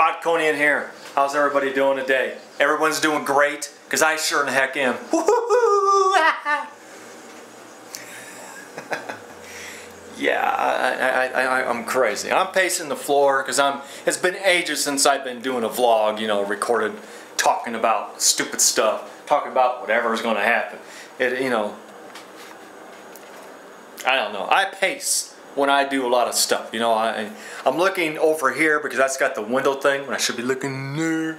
Bodconian here. How's everybody doing today? Everyone's doing great, because I sure in the heck am. Yeah, I'm crazy. I'm pacing the floor because it's been ages since I've been doing a vlog, you know, recorded talking about stupid stuff, talking about whatever is going to happen. You know, I don't know. I pace when I do a lot of stuff. You know, I'm looking over here because that's got the window thing when I should be looking there.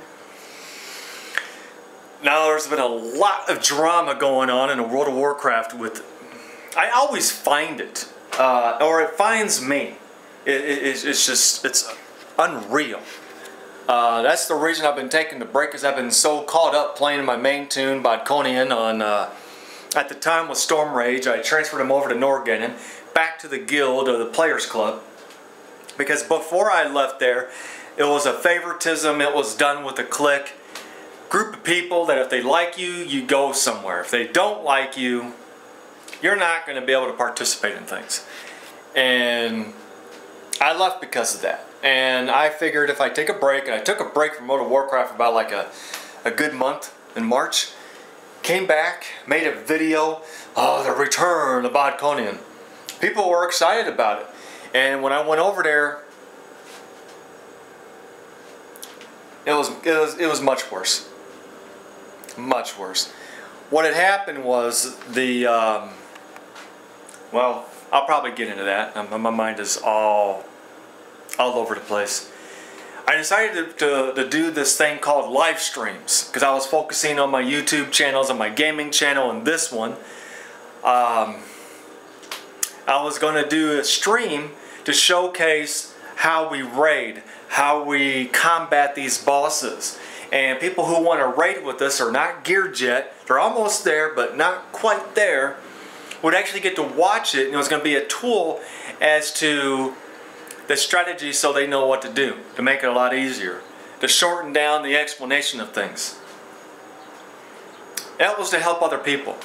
Now there's been a lot of drama going on in the World of Warcraft with, I always find it, or it finds me. It's unreal. That's the reason I've been taking the break, because I've been so caught up playing my main tune, Bodconian, on, at the time with Storm Rage. I transferred him over to Norgannon, back to the guild or the Players Club, because before I left there, it was a favoritism. It was done with a clique. Group of people that if they like you, you go somewhere. If they don't like you, you're not going to be able to participate in things. And I left because of that. And I figured if I take a break, and I took a break from World of Warcraft for about like a good month in March, came back, made a video, the return of Bodconian. People were excited about it. And when I went over there, it was much worse. Much worse. What had happened was well, I'll probably get into that. My mind is all over the place. I decided to do this thing called live streams, because I was focusing on my YouTube channels, on my gaming channel, and this one. I was going to do a stream to showcase how we raid, how we combat these bosses. And people who want to raid with us are not geared yet. They're almost there, but not quite there. Would actually get to watch it, and it was going to be a tool as to the strategy, so they know what to do to make it a lot easier, to shorten down the explanation of things. That was to help other people.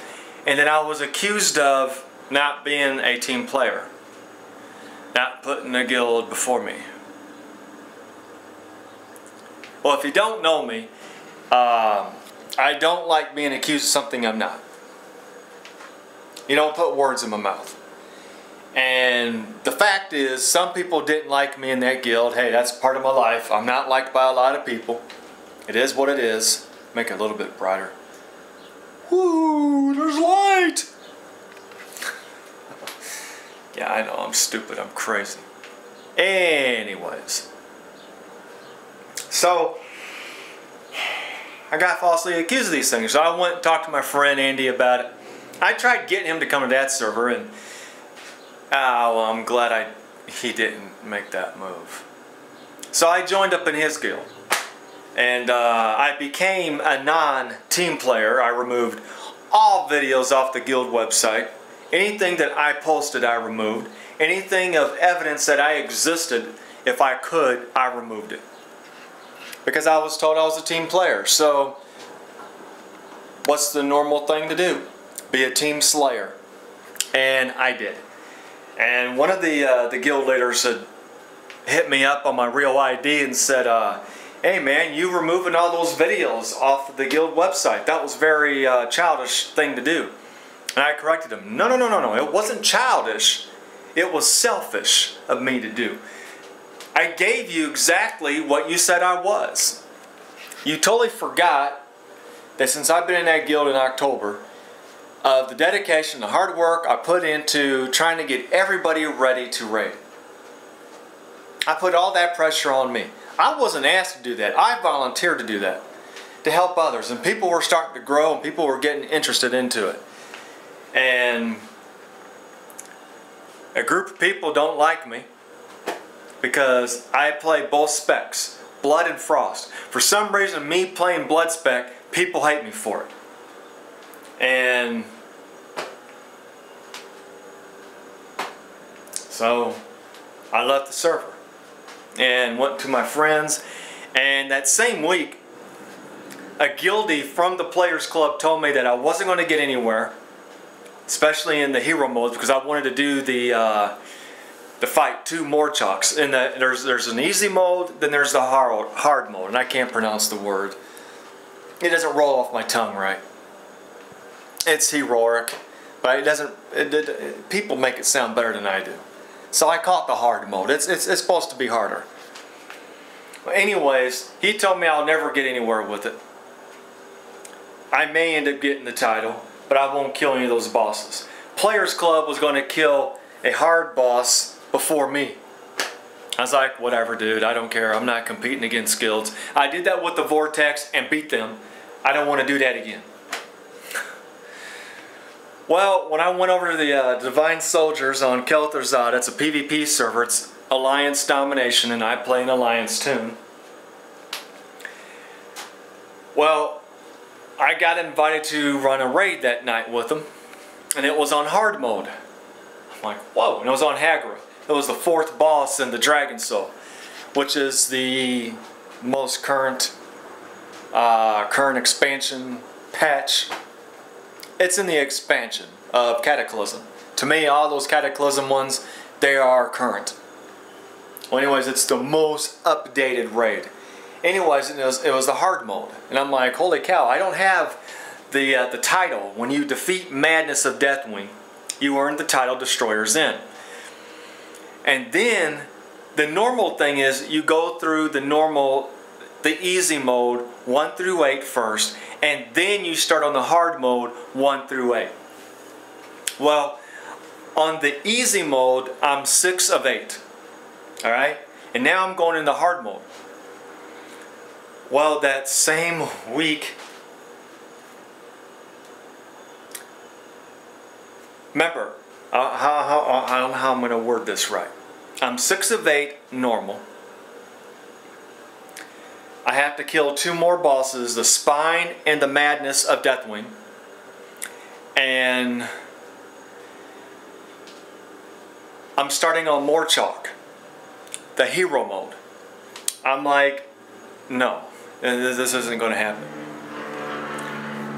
And then I was accused of not being a team player, not putting a guild before me. Well, if you don't know me, I don't like being accused of something I'm not. You don't put words in my mouth. And the fact is, some people didn't like me in that guild. Hey, that's part of my life. I'm not liked by a lot of people. It is what it is. Make it a little bit brighter. Woo, there's light! Yeah, I know, I'm stupid. I'm crazy. Anyways. So, I got falsely accused of these things. So I went and talked to my friend Andy about it. I tried getting him to come to that server, and well, I'm glad he didn't make that move. So I joined up in his guild, and I became a non-team player. I removed all videos off the guild website. Anything that I posted, I removed. Anything of evidence that I existed, if I could, I removed it. Because I was told I was a team player. So, what's the normal thing to do? Be a team slayer. And I did. And one of the guild leaders had hit me up on my real ID and said, hey man, you removing all those videos off of the guild website. That was a very childish thing to do. And I corrected him. No. It wasn't childish. It was selfish of me to do. I gave you exactly what you said I was. You totally forgot that since I've been in that guild in October, of the dedication, the hard work I put into trying to get everybody ready to raid. I put all that pressure on me. I wasn't asked to do that. I volunteered to do that, to help others. And people were starting to grow, and people were getting interested into it. And a group of people don't like me because I play both specs, Blood and Frost. For some reason, me playing Blood spec, people hate me for it. And so I left the server and went to my friends, and that same week a guildie from the Players Club told me that I wasn't going to get anywhere, especially in the hero modes, because I wanted to do the to fight 2 Morchalks. And there's an easy mode, then there's the hard mode, and I can't pronounce the word. It doesn't roll off my tongue right. It's heroic, but it doesn't. People make it sound better than I do. So I call it the hard mode. It's supposed to be harder. But anyways, he told me I'll never get anywhere with it. I may end up getting the title, but I won't kill any of those bosses. Players Club was going to kill a hard boss before me. I was like, whatever, dude. I don't care. I'm not competing against guilds. I did that with the Vortex and beat them. I don't want to do that again. Well, when I went over to the Divine Soldiers on Kel'Thuzad, it's a PvP server. It's Alliance Domination, and I play an Alliance tune. Well, I got invited to run a raid that night with them, and it was on hard mode. I'm like, whoa, and it was on Hagra. It was the 4th boss in the Dragon Soul, which is the most current expansion patch. It's in the expansion of Cataclysm. To me, all those Cataclysm ones, they are current. Well, anyways, it's the most updated raid. Anyways, it was the hard mode, and I'm like, holy cow! I don't have the title. When you defeat Madness of Deathwing, you earn the title Destroyer's End. And then the normal thing is you go through the easy mode 1 through 8 first, and then you start on the hard mode 1 through 8. Well, on the easy mode, I'm 6 of 8. Alright? And now I'm going into hard mode. Well, that same week, remember, I don't know how I'm going to word this right. I'm 6 of 8 normal. I have to kill 2 more bosses, the Spine and the Madness of Deathwing. And I'm starting on Morchalk, the hero mode. I'm like, no, this isn't going to happen.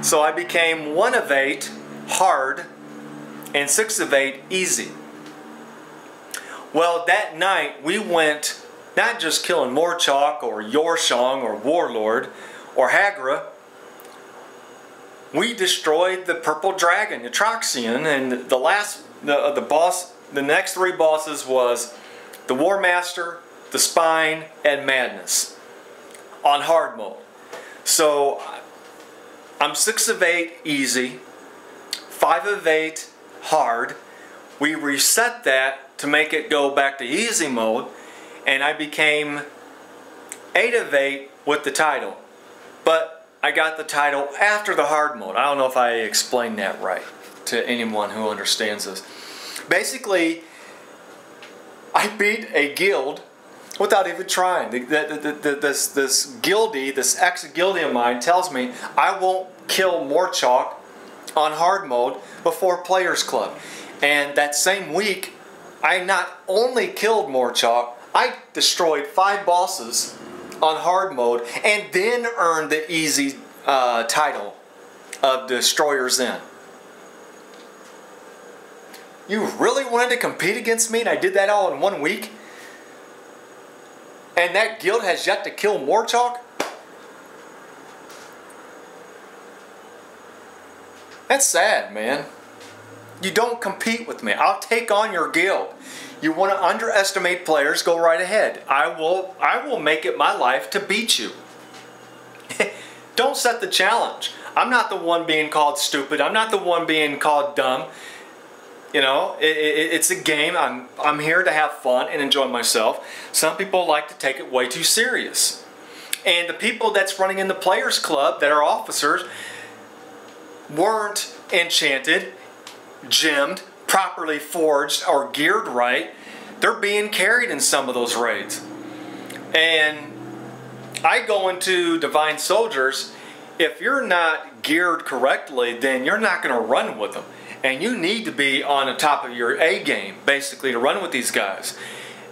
So I became 1 of 8 hard and 6 of 8 easy. Well, that night we went not just killing Morchalk or Yorshong or Warlord or Hagra. We destroyed the Purple Dragon, Atraxian, and the next 3 bosses was the War Master, the Spine, and Madness on hard mode. So I'm 6 of 8 easy, 5 of 8 hard. We reset that to make it go back to easy mode, and I became 8 of 8 with the title. But I got the title after the hard mode. I don't know if I explained that right to anyone who understands this. Basically, I beat a guild without even trying. This guildie, this ex-guildie of mine tells me I won't kill Morchalk on hard mode before Players Club. And that same week, I not only killed Morchalk, I destroyed 5 bosses on hard mode and then earned the easy title of Destroyer's End. You really wanted to compete against me and I did that all in 1 week? And that guild has yet to kill Morchalk? That's sad, man. You don't compete with me. I'll take on your guild. You want to underestimate players, go right ahead. I will make it my life to beat you. Don't set the challenge. I'm not the one being called stupid. I'm not the one being called dumb. You know, it's a game. I'm here to have fun and enjoy myself. Some people like to take it way too serious. And the people that's running in the Players Club that are officers weren't enchanted, gemmed, properly forged, or geared right. They're being carried in some of those raids. And I go into Divine Soldiers. If you're not geared correctly, then you're not going to run with them. And you need to be on the top of your A game, basically, to run with these guys.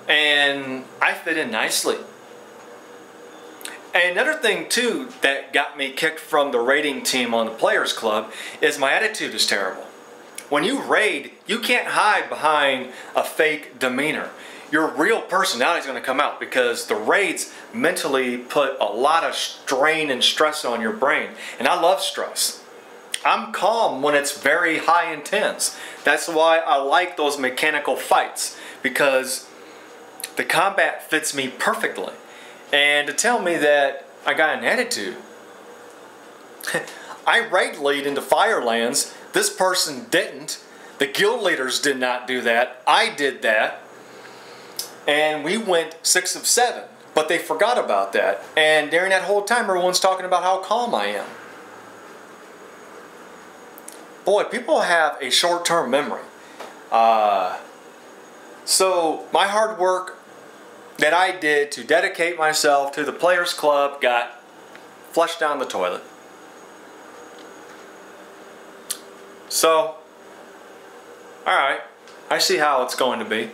And I fit in nicely. And another thing, too, that got me kicked from the raiding team on the Players Club is my attitude is terrible. when you raid, you can't hide behind a fake demeanor. Your real personality is going to come out because the raids mentally put a lot of strain and stress on your brain. And I love stress. I'm calm when it's very high intense. That's why I like those mechanical fights, because the combat fits me perfectly. And to tell me that I got an attitude. I raid lead into Firelands. This person didn't. The guild leaders did not do that. I did that. And we went 6 of 7. But they forgot about that. And during that whole time, everyone's talking about how calm I am. Boy, people have a short-term memory. So my hard work that I did to dedicate myself to the Players Club got flushed down the toilet. So, alright, I see how it's going to be.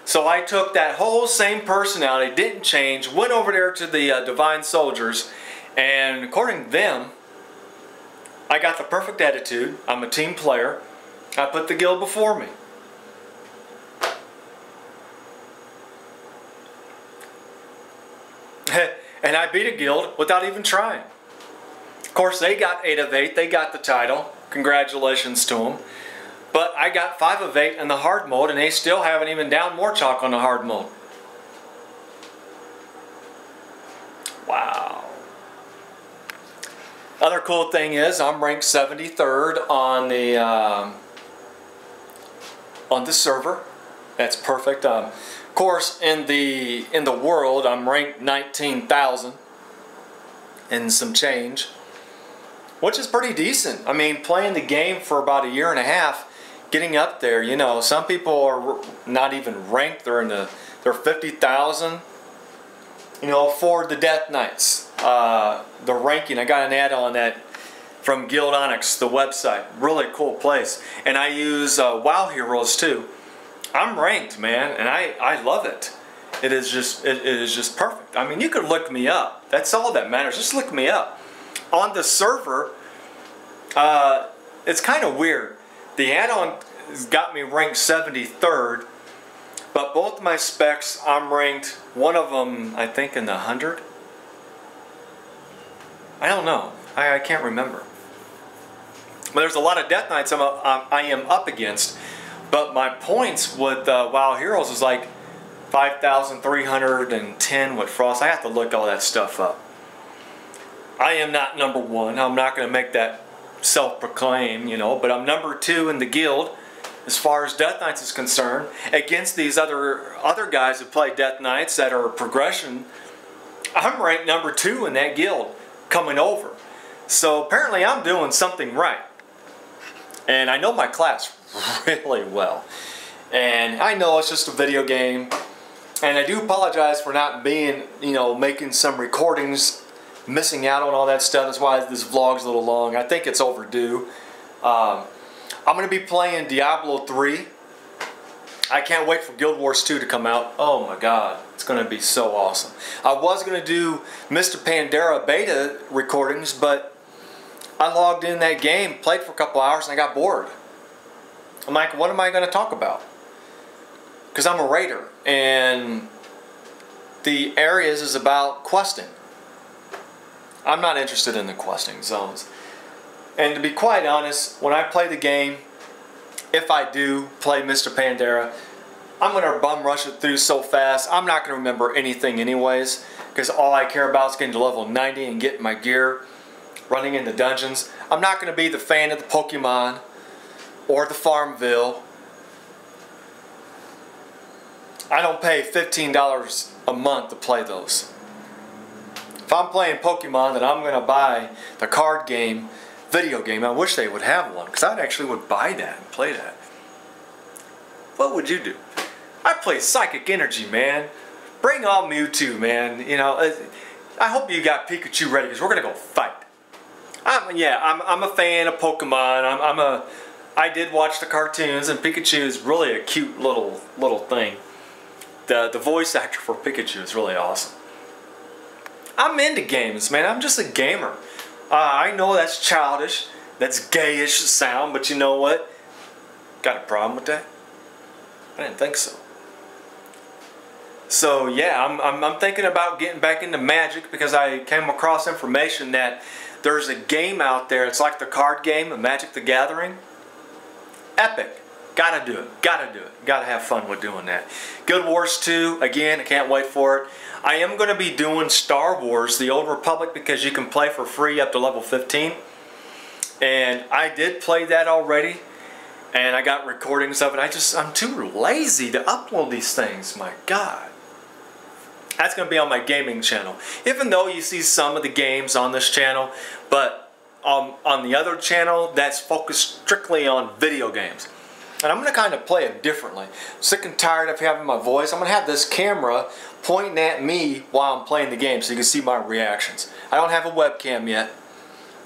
So I took that whole same personality, didn't change, went over there to the Divine Soldiers, and according to them, I got the perfect attitude. I'm a team player. I put the guild before me. And I beat a guild without even trying. Of course, they got 8 of 8. They got the title. Congratulations to them. But I got 5 of 8 in the hard mode, and they still haven't even down Mortchok on the hard mode. Wow. Other cool thing is I'm ranked 73rd on the server. That's perfect. Of course, in the world, I'm ranked 19,000 and some change, which is pretty decent. I mean, playing the game for about a year and a half, getting up there. You know, some people are not even ranked. They're 50,000. You know, for the Death Knights, the ranking. I got an ad on that from Guild Onyx, the website. Really cool place. And I use WoW Heroes too. I'm ranked, man, and I love it. It is just perfect. I mean, you could look me up. That's all that matters. Just look me up. On the server, it's kind of weird. The add-on got me ranked 73rd, but both my specs, I'm ranked, one of them, I think, in the 100. I don't know. I can't remember. But there's a lot of Death Knights I am up against. But my points with WoW Heroes is like 5,310 with Frost. I have to look all that stuff up. I am not number 1. I'm not going to make that self-proclaim, you know, but I'm number 2 in the guild as far as Death Knights is concerned. Against these other guys who play Death Knights that are progression, I'm ranked number 2 in that guild coming over. So apparently I'm doing something right. And I know my class really well. And I know it's just a video game. And I do apologize for not being, you know, making some recordings, missing out on all that stuff. That's why this vlog's a little long. I think it's overdue. I'm going to be playing Diablo 3. I can't wait for Guild Wars 2 to come out. Oh my god, it's going to be so awesome. I was going to do Mr. Pandera beta recordings, but I logged in that game, played for a couple hours, and I got bored. I'm like, what am I going to talk about? Because I'm a raider, and the areas is about questing. I'm not interested in the questing zones. And to be quite honest, when I play the game, if I do play Mr. Pandera, I'm going to bum rush it through so fast, I'm not going to remember anything anyways, because all I care about is getting to level 90 and getting my gear, running into dungeons. I'm not going to be the fan of the Pokemon or the Farmville. I don't pay $15 a month to play those. If I'm playing Pokemon, then I'm going to buy the card game, video game. I wish they would have one, because I actually would buy that and play that. What would you do? I play Psychic Energy, man. Bring on Mewtwo, man. You know, I hope you got Pikachu ready, because we're going to go fight. I'm a fan of Pokemon. I did watch the cartoons, and Pikachu is really a cute little thing. The voice actor for Pikachu is really awesome. I'm into games, man. I'm just a gamer. I know that's childish, that's gayish sound, but you know what? got a problem with that? I didn't think so. So yeah, I'm thinking about getting back into Magic because I came across information that there's a game out there. It's like the card game of Magic the Gathering. Epic. Gotta do it. Gotta do it. Gotta have fun with doing that. Guild Wars 2, again, I can't wait for it. I am going to be doing Star Wars, The Old Republic, because you can play for free up to level 15. And I did play that already. And I got recordings of it. I'm too lazy to upload these things. My God. That's going to be on my gaming channel. Even though you see some of the games on this channel, but on the other channel, that's focused strictly on video games. And I'm going to kind of play it differently. Sick and tired of having my voice. I'm going to have this camera pointing at me while I'm playing the game so you can see my reactions. I don't have a webcam yet.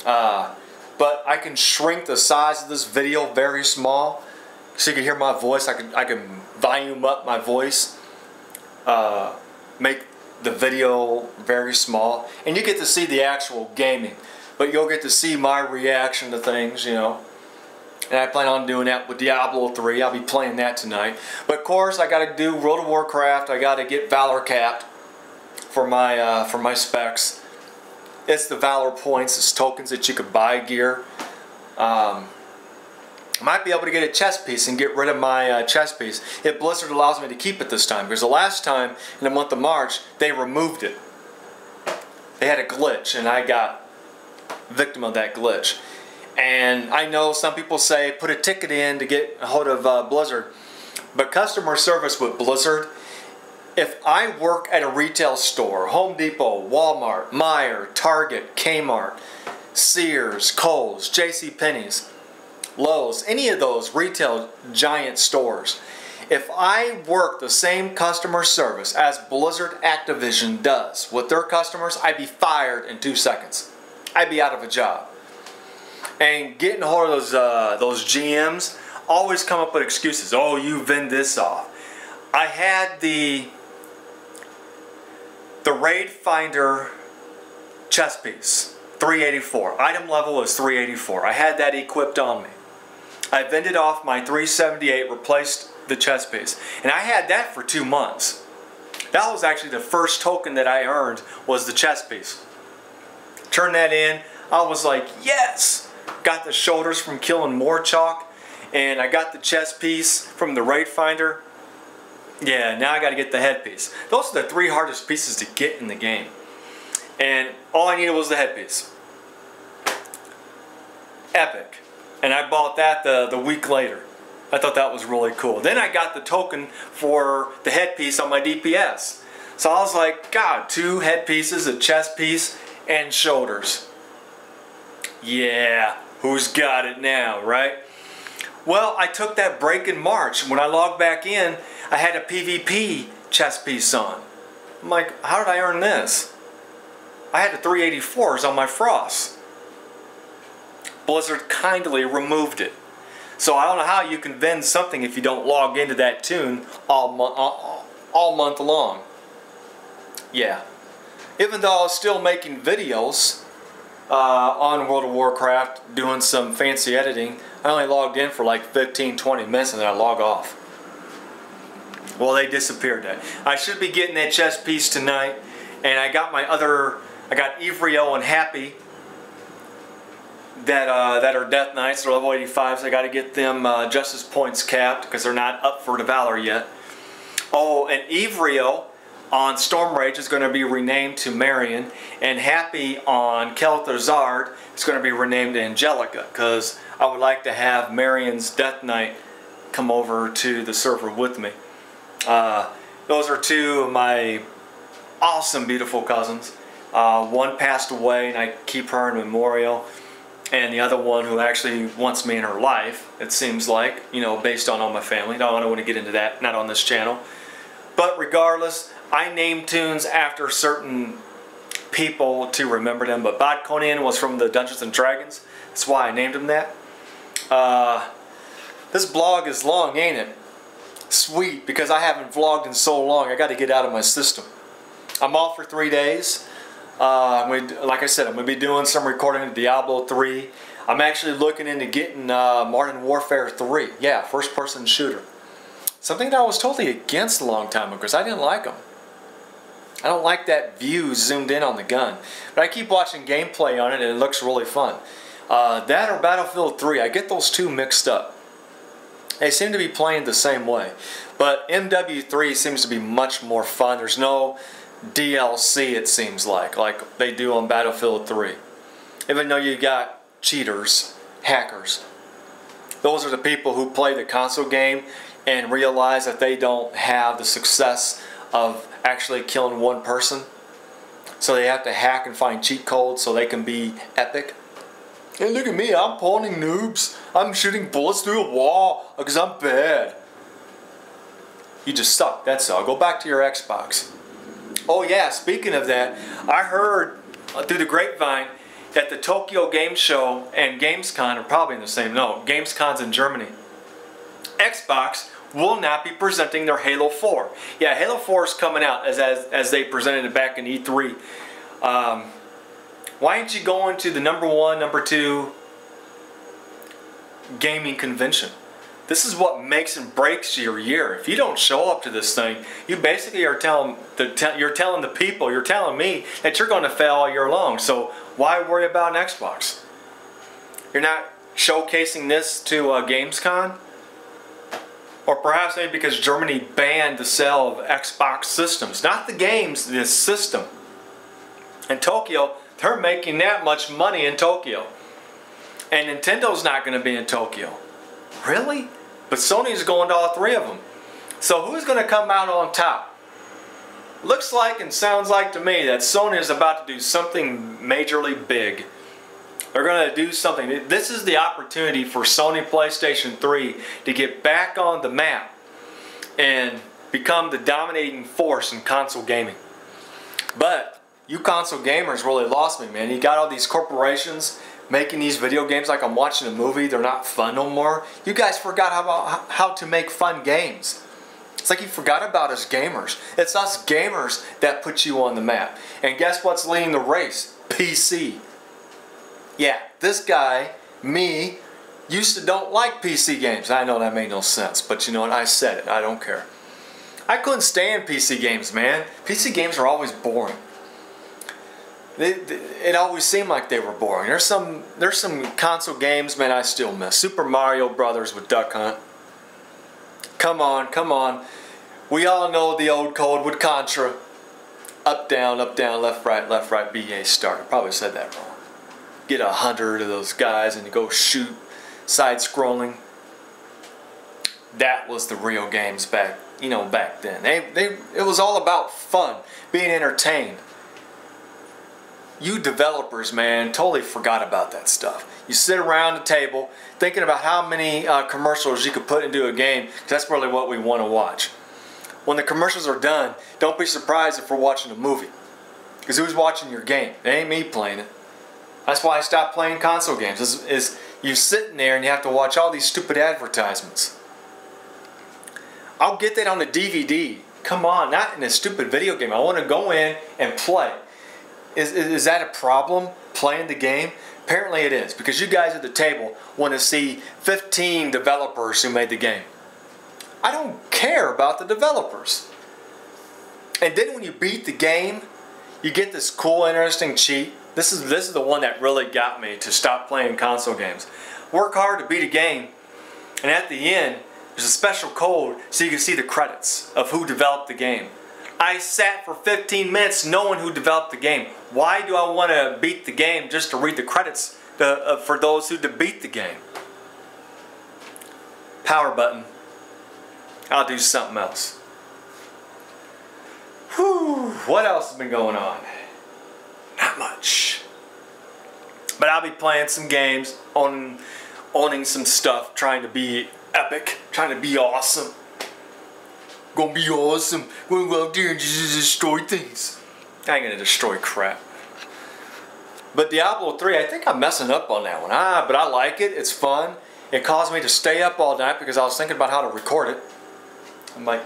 But I can shrink the size of this video very small so you can hear my voice. I can volume up my voice. Make the video very small. And you get to see the actual gaming. But you'll get to see my reaction to things, you know. And I plan on doing that with Diablo 3. I'll be playing that tonight. But of course, I got to do World of Warcraft. I got to get Valor capped for my specs. It's the Valor points. It's tokens that you could buy gear. I might be able to get a chess piece and get rid of my chess piece if Blizzard allows me to keep it this time. Because the last time, in the month of March, they removed it. They had a glitch, and I got victim of that glitch. And I know some people say put a ticket in to get a hold of Blizzard. But customer service with Blizzard, if I work at a retail store, Home Depot, Walmart, Meijer, Target, Kmart, Sears, Kohl's, JCPenney's, Lowe's, any of those retail giant stores, if I work the same customer service as Blizzard Activision does with their customers, I'd be fired in 2 seconds. I'd be out of a job. And getting a hold of those GMs always come up with excuses. Oh, you vend this off. I had the Raid Finder chess piece, 384. Item level is 384. I had that equipped on me. I vended off my 378, replaced the chess piece. And I had that for 2 months. That was actually the first token that I earned, was the chess piece. Turned that in. I was like, yes! Got the shoulders from killing Morchalk, and I got the chess piece from the Raid Finder. Yeah, now I got to get the headpiece. Those are the 3 hardest pieces to get in the game. And all I needed was the headpiece. Epic. And I bought that the week later. I thought that was really cool. Then I got the token for the headpiece on my DPS. So I was like, God, 2 headpieces, a chest piece, and shoulders. Yeah, who's got it now, right? Well, I took that break in March. When I logged back in, I had a PvP chest piece on. I'm like, how did I earn this? I had the 384s on my Frost. Blizzard kindly removed it. So I don't know how you can vend something if you don't log into that tune all month long. Yeah. Even though I was still making videos on World of Warcraft, doing some fancy editing, I only logged in for like 15-20 minutes and then I log off. Well, they disappeared that. I should be getting that chess piece tonight, and I got my other, I got Ivrio and Happy that are Death Knights, they're level 85s. I got to get them Justice points capped because they're not up for the Valor yet. Oh, and Ivrio on Stormrage is going to be renamed to Marion, and Happy on Kel'Thuzad is going to be renamed to Angelica, because I would like to have Marion's Death Knight come over to the server with me. Those are 2 of my awesome, beautiful cousins. One passed away, and I keep her in memorial. And the other one who actually wants me in her life, it seems like, you know, based on all my family. I don't want to get into that, not on this channel. But regardless, I name tunes after certain people to remember them. But Bod Conan was from the Dungeons and Dragons. That's why I named him that. This blog is long, ain't it? Sweet, because I haven't vlogged in so long. I got to get out of my system. I'm off for 3 days. Like I said, I'm going to be doing some recording of Diablo 3. I'm actually looking into getting Modern Warfare 3. Yeah, first-person shooter. Something that I was totally against a long time ago because I didn't like them. I don't like that view zoomed in on the gun. But I keep watching gameplay on it and it looks really fun. That or Battlefield 3, I get those two mixed up. They seem to be playing the same way. But MW3 seems to be much more fun. There's no DLC, it seems like they do on Battlefield 3. Even though you got cheaters, hackers. Those are the people who play the console game and realize that they don't have the success of actually killing one person. So they have to hack and find cheat codes so they can be epic. Hey, look at me, I'm pawning noobs. I'm shooting bullets through a wall because I'm bad. You just suck, that's all. Go back to your Xbox. Oh yeah, speaking of that, I heard through the grapevine that the Tokyo Game Show and Gamescom are probably in the same note. Gamescom's in Germany. Xbox will not be presenting their Halo 4. Yeah, Halo 4 is coming out as they presented it back in E3. Why aren't you going to the #1, #2 gaming convention? This is what makes and breaks your year. If you don't show up to this thing, you basically are telling the people, you're telling me that you're going to fail all year long. So why worry about an Xbox? You're not showcasing this to Gamescom? Or perhaps maybe because Germany banned the sale of Xbox systems. Not the games, the system. In Tokyo, they're making that much money in Tokyo. And Nintendo's not going to be in Tokyo. Really? But Sony's going to all three of them. So who's going to come out on top? Looks like and sounds like to me that Sony is about to do something majorly big. They're going to do something. This is the opportunity for Sony PlayStation 3 to get back on the map and become the dominating force in console gaming. But you console gamers really lost me, man. You got all these corporations making these video games like I'm watching a movie. They're not fun no more. You guys forgot how to make fun games. It's like you forgot about us gamers. It's us gamers that put you on the map. And guess what's leading the race? PC. Yeah, this guy, me, used to don't like PC games. I know that made no sense, but you know what? I said it. I don't care. I couldn't stand PC games, man. PC games are always boring. It always seemed like they were boring. There's some console games, man, I still miss. Super Mario Brothers with Duck Hunt. Come on, come on. We all know the old code with Contra. Up, down, left, right, BA start. I probably said that wrong. Get 100 of those guys and you go shoot, side-scrolling. That was the real games back then. It was all about fun, being entertained. You developers, man, totally forgot about that stuff. You sit around the table thinking about how many commercials you could put into a game, because that's really what we want to watch. When the commercials are done, don't be surprised if we're watching a movie. Because who's watching your game? It ain't me playing it. That's why I stopped playing console games. Is you sitting there and you have to watch all these stupid advertisements. I'll get that on the DVD. Come on, not in a stupid video game. I want to go in and play. Is that a problem, playing the game? Apparently it is, because you guys at the table want to see 15 developers who made the game. I don't care about the developers. And then when you beat the game, you get this cool, interesting cheat. This is the one that really got me to stop playing console games. Work hard to beat a game, and at the end, there's a special code so you can see the credits of who developed the game. I sat for 15 minutes knowing who developed the game. Why do I want to beat the game just to read the credits for those who beat the game? Power button. I'll do something else. Whew, what else has been going on? Not much. But I'll be playing some games, owning some stuff, trying to be epic, trying to be awesome. Gonna be awesome. Gonna go out there and just destroy things. I ain't gonna destroy crap. But Diablo 3, I think I'm messing up on that one. But I like it. It's fun. It caused me to stay up all night because I was thinking about how to record it. I'm like,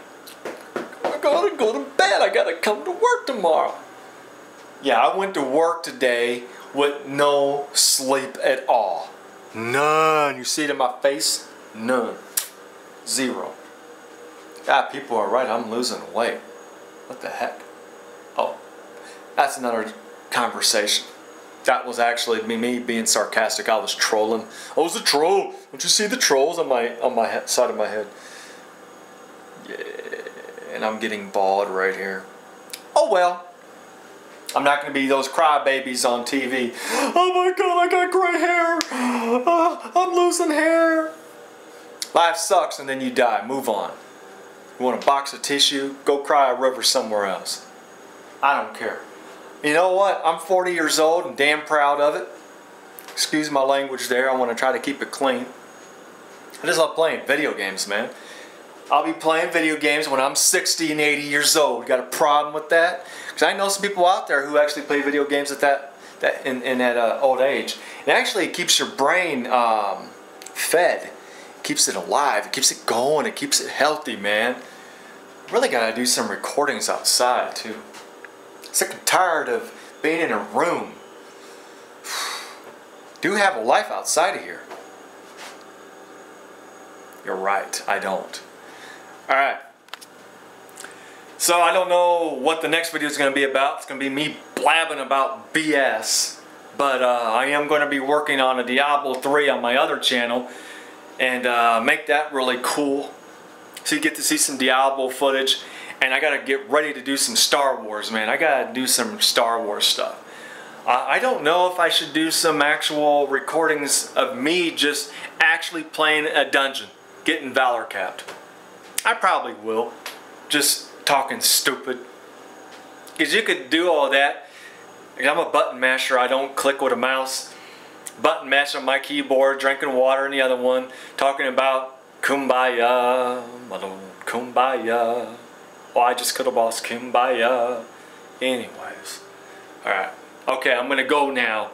I gotta go to bed. I gotta come to work tomorrow. Yeah, I went to work today with no sleep at all. None. You see it in my face? None. Zero. God, people are right. I'm losing weight. What the heck? Oh, that's another conversation. That was actually me being sarcastic. I was trolling. I was a troll. Don't you see the trolls on my side of my head? Yeah, and I'm getting bald right here. Oh well. I'm not going to be those crybabies on TV. Oh my God, I got gray hair. I'm losing hair. Life sucks and then you die. Move on. You want a box of tissue? Go cry a river somewhere else. I don't care. You know what? I'm 40 years old and damn proud of it. Excuse my language there. I want to try to keep it clean. I just love playing video games, man. I'll be playing video games when I'm 60 and 80 years old. Got a problem with that? Because I know some people out there who actually play video games at that old age. It actually keeps your brain fed. It keeps it alive. It keeps it going. It keeps it healthy, man. Really got to do some recordings outside too. Sick and tired of being in a room. Do have a life outside of here. You're right, I don't. Alright. So I don't know what the next video is going to be about. It's going to be me blabbing about BS. But I am going to be working on a Diablo 3 on my other channel. And make that really cool. So you get to see some Diablo footage. And I gotta get ready to do some Star Wars, man. I gotta do some Star Wars stuff. I don't know if I should do some actual recordings of me just actually playing a dungeon, getting Valor capped. I probably will. Just talking stupid. Because you could do all that. I'm a button masher. I don't click with a mouse. Button mash on my keyboard, drinking water in the other one, talking about kumbaya, kumbaya. Oh, I just could have lost kumbaya. Anyways. Alright. Okay, I'm going to go now.